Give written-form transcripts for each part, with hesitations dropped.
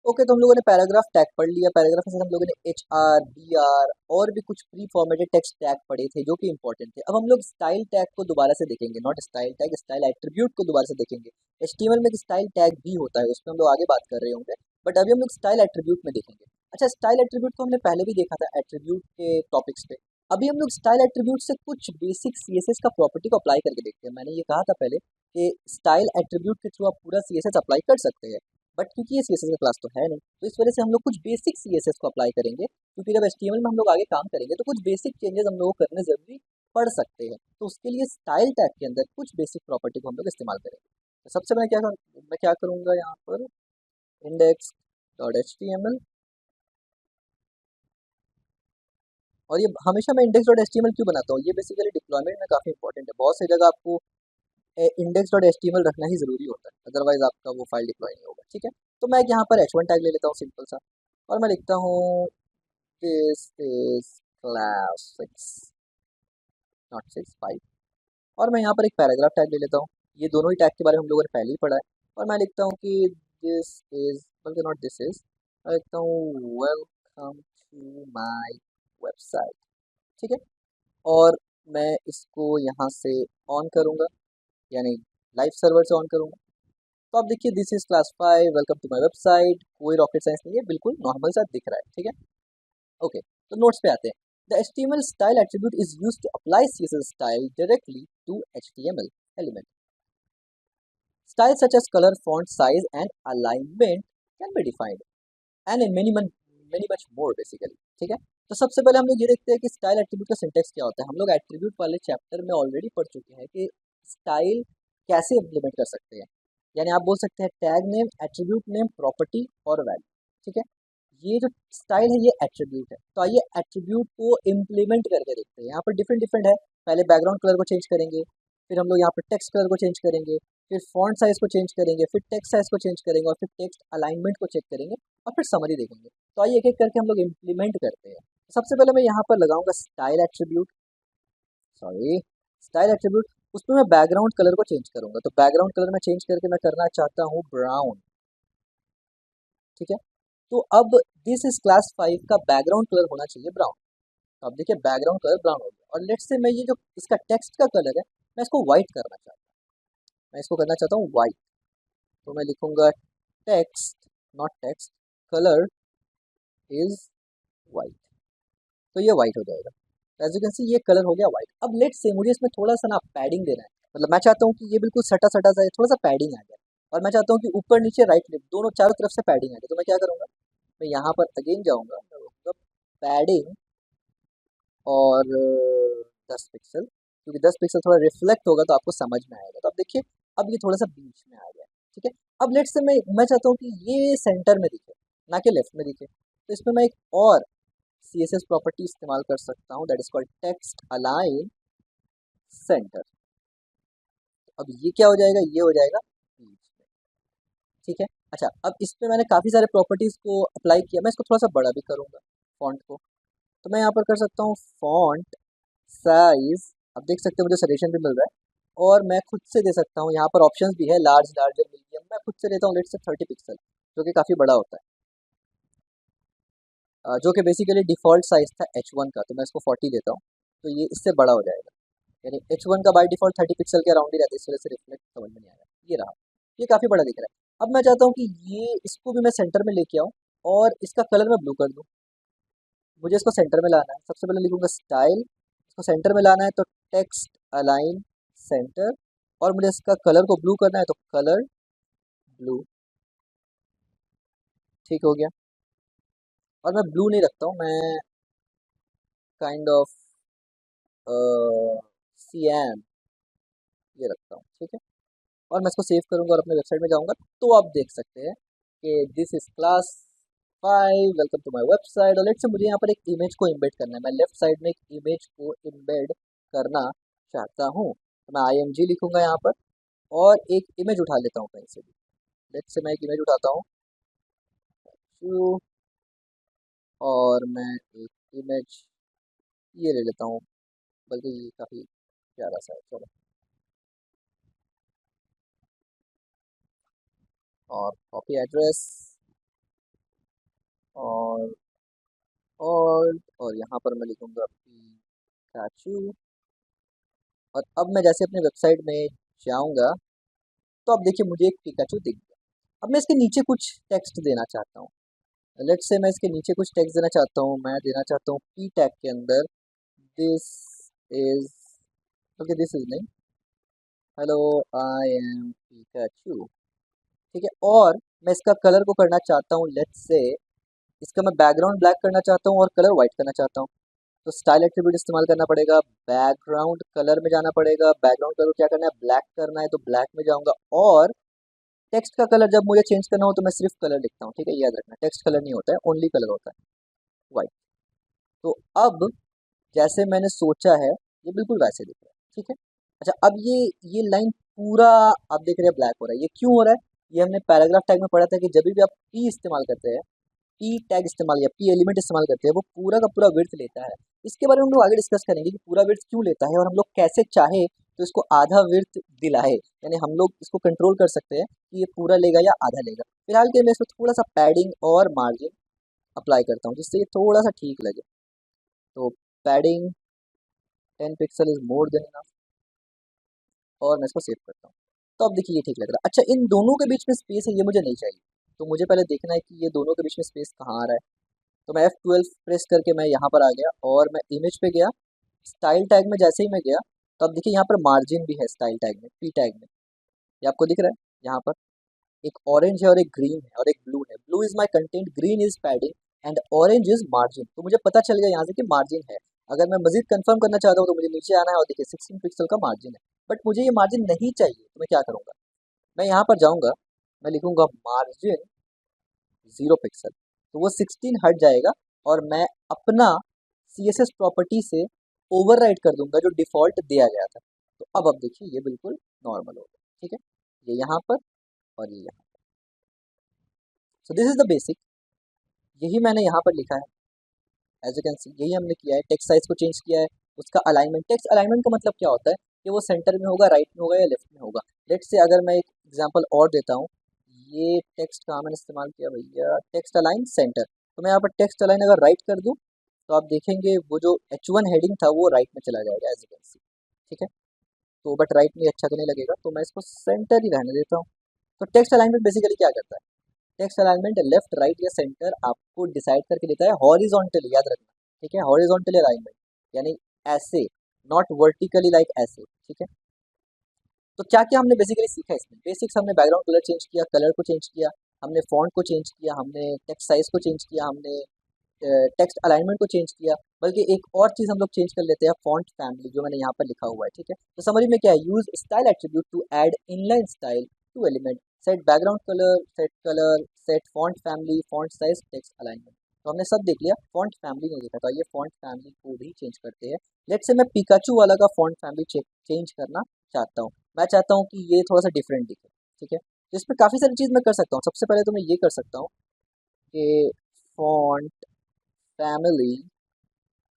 Okay, तो हम लोगों ने पैराग्राफ टैग पढ़ लिया। पैराग्राफ के साथ हम लोगों ने एच आर, बी आर और भी कुछ प्री फॉर्मेटेड टेक्स्ट टैग पढ़े थे जो कि इंपॉर्टेंट थे। अब हम लोग स्टाइल टैग को दोबारा से देखेंगे, not style tag, style attribute को दोबारा से देखेंगे। एचटीएमएल में एक स्टाइल टैग भी होता है, उसमें हम लोग आगे बात कर रहे होंगे, बट अभी हम लोग स्टाइल एट्रीब्यूट में देखेंगे। अच्छा, स्टाइल एट्रीब्यूट को हमने पहले भी देखा था एट्रीब्यूट के टॉपिक्स पे। अभी हम लोग स्टाइल एट्रीब्यूट से कुछ बेसिक सीएसएस का प्रॉपर्टी को अप्लाई करके देखते हैं। मैंने ये कहा था पहले कि स्टाइल एट्रीब्यूट के थ्रू आप पूरा सीएसएस अप्लाई कर सकते हैं, बट क्योंकि ये सीएसएस का क्लास तो है नहीं, तो इस वजह से हम लोग कुछ बेसिक सीएसएस को अप्लाई करेंगे, क्योंकि जब एचटीएमएल में हम लोग आगे काम करेंगे तो कुछ बेसिक चेंजेस हम लोग को करने जरूरी पड़ सकते हैं। तो उसके लिए स्टाइल टैग के अंदर कुछ बेसिक प्रॉपर्टी को हम लोग इस्तेमाल करेंगे। तो सबसे मैं क्या करूँगा यहाँ पर, index dot H T M L. और ये हमेशा मैं index dot H T M L क्यों बनाता हूँ, ये बेसिकली डिप्लॉयमेंट में काफ़ी इंपॉर्टेंट है। बहुत सी जगह आपको index dot H T M L रखना ही ज़रूरी होता है, अदरवाइज आपका वो फाइल डिप्लॉय नहीं होगा। ठीक है, तो मैं यहाँ पर h1 टैग ले लेता हूँ, सिंपल सा, और मैं लिखता हूँ दिस इज क्लास 6, नॉट 6, 5। और मैं यहाँ पर एक पैराग्राफ टैग ले लेता हूँ। ये दोनों ही टैग के बारे में हम लोगों ने पहले ही पढ़ा है। और मैं लिखता हूँ कि दिस इज, बल्कि नॉट दिस इज, मैं लिखता हूँ वेलकम टू माय वेबसाइट। ठीक है, और मैं इसको यहाँ से ऑन करूँगा, यानी लाइव सर्वर से ऑन करूँगा। तो आप देखिए, this is class 5, welcome to my website. कोई रॉकेट साइंस नहीं है, बिल्कुल नॉर्मल सा दिख रहा है। ठीक है, ओके, तो नोट्स पे आते हैं। The HTML style attribute is used to apply CSS style directly to HTML element. Styles such as color, font size, and alignment can be defined, and many much more basically. ठीक है, तो सबसे पहले हम लोग ये देखते हैं कि स्टाइल एट्रीब्यूट का सिंटेक्स क्या होता है। हम लोग एट्रीब्यूट वाले चैप्टर में ऑलरेडी पढ़ चुके हैं कि स्टाइल कैसे इम्प्लीमेंट कर सकते हैं। यानी आप बोल सकते हैं tag name, attribute name, property और वैल्यू। ठीक है, ये जो स्टाइल है ये एट्रीब्यूट है। तो आइए एट्रीब्यूट को इम्प्लीमेंट करके देखते हैं। यहाँ पर डिफरेंट डिफरेंट है। पहले बैकग्राउंड कलर को चेंज करेंगे, फिर हम लोग यहाँ पर टेक्स्ट कलर को चेंज करेंगे, फिर फॉन्ट साइज को चेंज करेंगे, फिर टेक्स्ट साइज को चेंज करेंगे, और फिर टेक्स्ट अलाइनमेंट को चेक करेंगे, और फिर समरी देखेंगे। तो आइए एक एक करके हम लोग इम्प्लीमेंट करते हैं। सबसे पहले मैं यहाँ पर लगाऊंगा style attribute, sorry, style attribute. उसमें मैं बैकग्राउंड कलर को चेंज करूंगा। तो बैकग्राउंड कलर में चेंज करके मैं करना चाहता हूँ ब्राउन। ठीक है, तो अब दिस इज क्लास 5 का बैकग्राउंड कलर होना चाहिए ब्राउन। तो अब देखिए बैकग्राउंड कलर ब्राउन हो गया। और लेट्स से मैं ये जो इसका टेक्स्ट का कलर है, मैं इसको व्हाइट करना चाहता हूँ। मैं इसको करना चाहता हूँ व्हाइट। तो मैं लिखूंगा text, not text, colour is white. तो ये व्हाइट हो जाएगा। एज यू कैन सी ये कलर हो गया व्हाइट। अब लेट्स से मुझे इसमें थोड़ा सा ना पैडिंग देना है। मतलब मैं चाहता हूँ कि ये बिल्कुल सटा सटा सा है, थोड़ा सा पैडिंग आ जाए। और मैं चाहता हूँ कि ऊपर नीचे राइट लेफ्ट दोनों चारों तरफ से पैडिंग आ जाए। तो मैं क्या करूँगा, मैं यहाँ पर अगेन जाऊँगा, मैं बोलूँगा पैडिंग और 10 पिक्सल, क्योंकि 10 पिक्सल थोड़ा रिफ्लेक्ट होगा तो आपको समझ में आएगा। तो अब देखिए, अब ये थोड़ा सा बीच में आ गया। ठीक है, अब लेट्स से मैं चाहता हूँ कि ये सेंटर में दिखे, ना कि लेफ्ट में दिखे। तो इसमें मैं एक और CSS प्रॉपर्टी इस्तेमाल कर सकता हूँ, that is called text align centre. अब ये क्या हो जाएगा, ये हो जाएगा बीच में। ठीक है, अच्छा, अब इस पे मैंने काफ़ी सारे प्रॉपर्टीज़ को अप्लाई किया। मैं इसको थोड़ा सा बड़ा भी करूँगा फॉन्ट को। तो मैं यहाँ पर कर सकता हूँ फॉन्ट साइज। अब देख सकते हैं मुझे सजेशन भी मिल रहा है, और मैं खुद से दे सकता हूँ। यहाँ पर ऑप्शंस भी है, लार्ज, लार्जर, मीडियम। मैं खुद से देता हूँ लेट से 30 पिक्सल, जो कि काफ़ी बड़ा होता है, जो कि बेसिकली डिफ़ॉल्ट साइज़ था H1 का। तो मैं इसको 40 देता हूँ, तो ये इससे बड़ा हो जाएगा। यानी H1 का बाय डिफ़ॉल्ट 30 पिक्सल के अराउंड ही रहता है, इस वजह से रिफ्लेक्ट समझ में नहीं आया। ये रहा, ये काफ़ी बड़ा दिख रहा है। अब मैं चाहता हूँ कि ये इसको भी मैं सेंटर में लेके आऊँ, और इसका कलर मैं ब्लू कर दूँ। मुझे इसको सेंटर में लाना है। सबसे पहले लिखूंगा स्टाइल, इसको सेंटर में लाना है तो टेक्स्ट अलाइन सेंटर, और मुझे इसका कलर को ब्लू करना है तो कलर ब्लू। ठीक हो गया। और मैं ब्लू नहीं रखता हूँ, मैं काइंड ऑफ CM ये रखता हूँ। ठीक है, और मैं इसको सेव करूँगा और अपने वेबसाइट में जाऊँगा, तो आप देख सकते हैं कि this is class 5, welcome to my website. और लेट्स से मुझे यहाँ पर एक इमेज को इम्बेड करना है। मैं लेफ्ट साइड में एक इमेज को इम्बेड करना चाहता हूँ। तो मैं IMG लिखूंगा यहाँ पर, और एक इमेज उठा लेता हूँ कहीं से भी। लेट्स से मैं एक इमेज उठाता हूँ, तो और मैं एक इमेज ये ले लेता हूँ, बल्कि ये काफ़ी प्यारा सा है, चलो। और कॉपी एड्रेस, और यहाँ पर मैं लिखूंगा पिकाचू। और अब मैं जैसे अपने वेबसाइट में जाऊंगा तो अब देखिए मुझे एक पिकाचू दिख गया। अब मैं इसके नीचे कुछ टेक्स्ट देना चाहता हूँ। लेट्स से मैं इसके नीचे कुछ टेक्स्ट देना चाहता हूँ। मैं देना चाहता हूँ पी टैग के अंदर this is, okay this is नहीं, हेलो आई एम पिकाचू। ठीक है, और मैं इसका कलर को करना चाहता हूँ, लेट्स से इसका मैं बैकग्राउंड ब्लैक करना चाहता हूँ और कलर वाइट करना चाहता हूँ। तो स्टाइल एट्रीब्यूट इस्तेमाल करना पड़ेगा, बैकग्राउंड कलर में जाना पड़ेगा, बैकग्राउंड कलर क्या करना है, ब्लैक करना है तो ब्लैक में जाऊंगा। और टेक्स्ट का कलर जब मुझे चेंज करना हो तो मैं सिर्फ कलर लिखता हूँ, ठीक है, याद रखना टेक्स्ट कलर नहीं होता है, ओनली कलर होता है वाइट। तो अब जैसे मैंने सोचा है ये बिल्कुल वैसे दिख रहा है, ठीक है। अच्छा अब ये लाइन पूरा आप देख रहे हैं ब्लैक हो रहा है, ये क्यों हो रहा है? ये हमने पैराग्राफ टैग में पढ़ा था कि जब भी आप पी इस्तेमाल करते हैं, पी टैग इस्तेमाल या पी एलिमेंट इस्तेमाल करते हैं, वो पूरा का पूरा विड्थ लेता है। इसके बारे में हम लोग आगे डिस्कस करेंगे कि पूरा विड्थ क्यों लेता है और हम लोग कैसे चाहे तो इसको आधा विड्थ दिलाए, यानी हम लोग इसको कंट्रोल कर सकते हैं कि ये पूरा लेगा या आधा लेगा। फिलहाल के लिए मैं इसमें थोड़ा सा पैडिंग और मार्जिन अप्लाई करता हूँ जिससे ये थोड़ा सा ठीक लगे। तो padding 10 pixel is more than enough और मैं इसको सेव करता हूँ। तो अब देखिए ये ठीक लग रहा है। अच्छा इन दोनों के बीच में स्पेस है, ये मुझे नहीं चाहिए, तो मुझे पहले देखना है कि ये दोनों के बीच में स्पेस कहाँ आ रहा है। तो मैं F12 प्रेस करके मैं यहाँ पर आ गया और मैं इमेज पे गया, स्टाइल टैग में जैसे ही मैं गया तो अब देखिए यहाँ पर मार्जिन भी है स्टाइल टैग में, पी टैग में, ये आपको दिख रहा है। यहाँ पर एक ऑरेंज है और एक ग्रीन है और एक ब्लू है। Blue is my content, green is padding and orange is margin. तो मुझे पता चल गया यहाँ से कि मार्जिन है। अगर मैं मजीद कंफर्म करना चाहता हूँ तो मुझे नीचे आना है और देखिए 16 पिक्सल का मार्जिन है। बट मुझे ये मार्जिन नहीं चाहिए तो मैं क्या करूँगा, मैं यहाँ पर जाऊँगा, मैं लिखूंगा मार्जिन 0 पिक्सल, तो वो 16 हट जाएगा और मैं अपना CSS प्रॉपर्टी से ओवरराइड कर दूंगा जो डिफ़ॉल्ट दिया गया था। तो अब देखिए ये बिल्कुल नॉर्मल हो गया, ठीक है, ये यहाँ पर और ये यहाँ। So this is the basic, यही मैंने यहाँ पर लिखा है। एज यू कैन सी यही हमने किया है, टेक्स्ट साइज को चेंज किया है, उसका अलाइनमेंट, टेक्स्ट अलाइनमेंट का मतलब क्या होता है कि वो सेंटर में होगा, राइट में होगा या लेफ्ट में होगा। लेट्स से अगर मैं एक एग्जांपल और देता हूँ, ये टेक्स्ट कहाँ मैंने इस्तेमाल किया भैया, टेक्स्ट अलाइन सेंटर। तो मैं यहाँ पर टेक्स्ट अलाइन अगर राइट कर दूँ तो आप देखेंगे वो जो H1 हेडिंग था वो राइट में चला जाएगा, एज यू कैन सी, ठीक है। तो बट राइट में अच्छा तो नहीं लगेगा तो मैं इसको सेंटर ही रहने देता हूँ। तो टेक्स्ट अलाइनमेंट बेसिकली क्या करता है, टेक्स्ट अलाइनमेंट लेफ्ट राइट या सेंटर आपको डिसाइड करके देता है हॉरिजॉन्टली, याद रखना, ठीक है, हॉरिजॉन्टली अलाइनमेंट यानी ऐसे, नॉट वर्टिकली लाइक ऐसे, ठीक है। तो क्या क्या हमने बेसिकली सीखा इसमें, बेसिक्स हमने बैकग्राउंड कलर चेंज किया, कलर को चेंज किया, हमने फॉन्ट को चेंज किया, हमने टेक्स्ट साइज को चेंज किया, हमने टेक्स्ट अलाइनमेंट को चेंज किया। बल्कि एक और चीज़ हम लोग चेंज कर लेते हैं, फॉन्ट फैमिली, जो मैंने यहाँ पर लिखा हुआ है, ठीक है। तो समरी में क्या है, use style attribute to add inline style to element, set background colour, set font family, font size, text alignment. तो हमने सब देख लिया, फॉन्ट फैमिली नहीं देखा था, ये फॉन्ट फैमिली को भी चेंज करते हैं। लेट्स से मैं पिकाचू वाला का फॉन्ट फैमिली चेंज करना चाहता हूँ, मैं चाहता हूँ कि ये थोड़ा सा डिफरेंट दिखे, ठीक है। तो इसमें काफ़ी सारी चीज़ मैं कर सकता हूँ। सबसे पहले तो मैं ये कर सकता हूँ कि फॉन्ट फैमिली,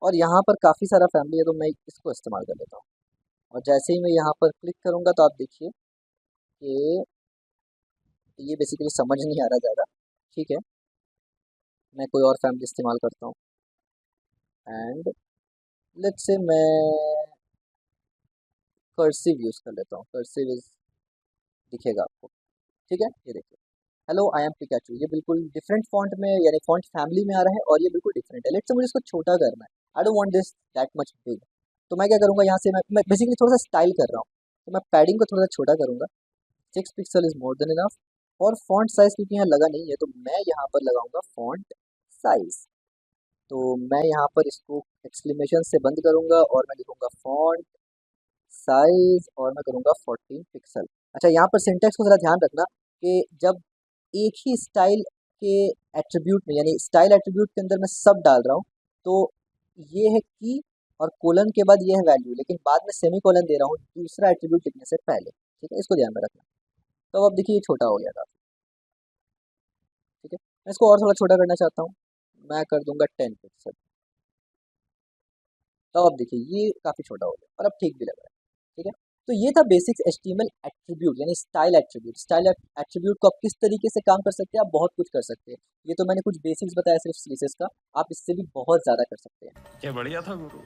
और यहाँ पर काफ़ी सारा फैमिली है तो मैं इसको इस्तेमाल कर लेता हूँ। और जैसे ही मैं यहाँ पर क्लिक करूँगा तो आप देखिए कि ये बेसिकली समझ नहीं आ रहा ज़्यादा, ठीक है। मैं कोई और फैमिली इस्तेमाल करता हूँ एंड लेट्स से मैं कर्सिव यूज़ कर लेता हूँ, कर्सिव इज दिखेगा आपको, ठीक है। ये देखिए, हेलो आई एम पिकाचू, ये बिल्कुल डिफरेंट फॉन्ट में यानी फॉन्ट फैमिली में आ रहा है और ये बिल्कुल डिफरेंट है। लेट्स से मुझे इसको छोटा करना है, I don't want this that much big. तो मैं क्या करूँगा, यहाँ से मैं बेसिकली थोड़ा सा स्टाइल कर रहा हूँ, तो मैं पैडिंग को थोड़ा सा छोटा करूँगा, 6 pixel is more than enough. और फॉन्ट साइज क्योंकि यहाँ लगा नहीं है तो मैं यहाँ पर लगाऊंगा फॉन्ट साइज। तो मैं यहाँ पर इसको एक्सक्लेमेशन से बंद करूँगा और मैं लिखूँगा फॉन्ट साइज और मैं करूँगा 14 पिक्सल। अच्छा यहाँ पर सिंटेक्स को ज़रा ध्यान रखना कि जब एक ही स्टाइल के एट्रीब्यूट में यानी स्टाइल एट्रीब्यूट के अंदर मैं सब डाल रहा हूँ तो ये है की और कोलन के बाद ये है वैल्यू, लेकिन बाद में सेमी कोलन दे रहा हूँ दूसरा एट्रीब्यूट लिखने से पहले, ठीक है, इसको ध्यान में रखना। तो अब देखिए ये छोटा हो गया था, ठीक है। मैं इसको और थोड़ा छोटा करना चाहता हूँ, मैं कर दूंगा 10 पिक्सल। तो अब देखिए ये काफ़ी छोटा हो गया और अब ठीक भी लग रहा है, ठीक है। तो ये था बेसिक्स HTML एट्रीब्यूट यानी स्टाइल एट्रीब्यूट। स्टाइल एट्रीब्यूट को आप किस तरीके से काम कर सकते हैं, आप बहुत कुछ कर सकते हैं। ये तो मैंने कुछ बेसिक्स बताया सिर्फ CSS का, आप इससे भी बहुत ज़्यादा कर सकते हैं। क्या बढ़िया था गुरु।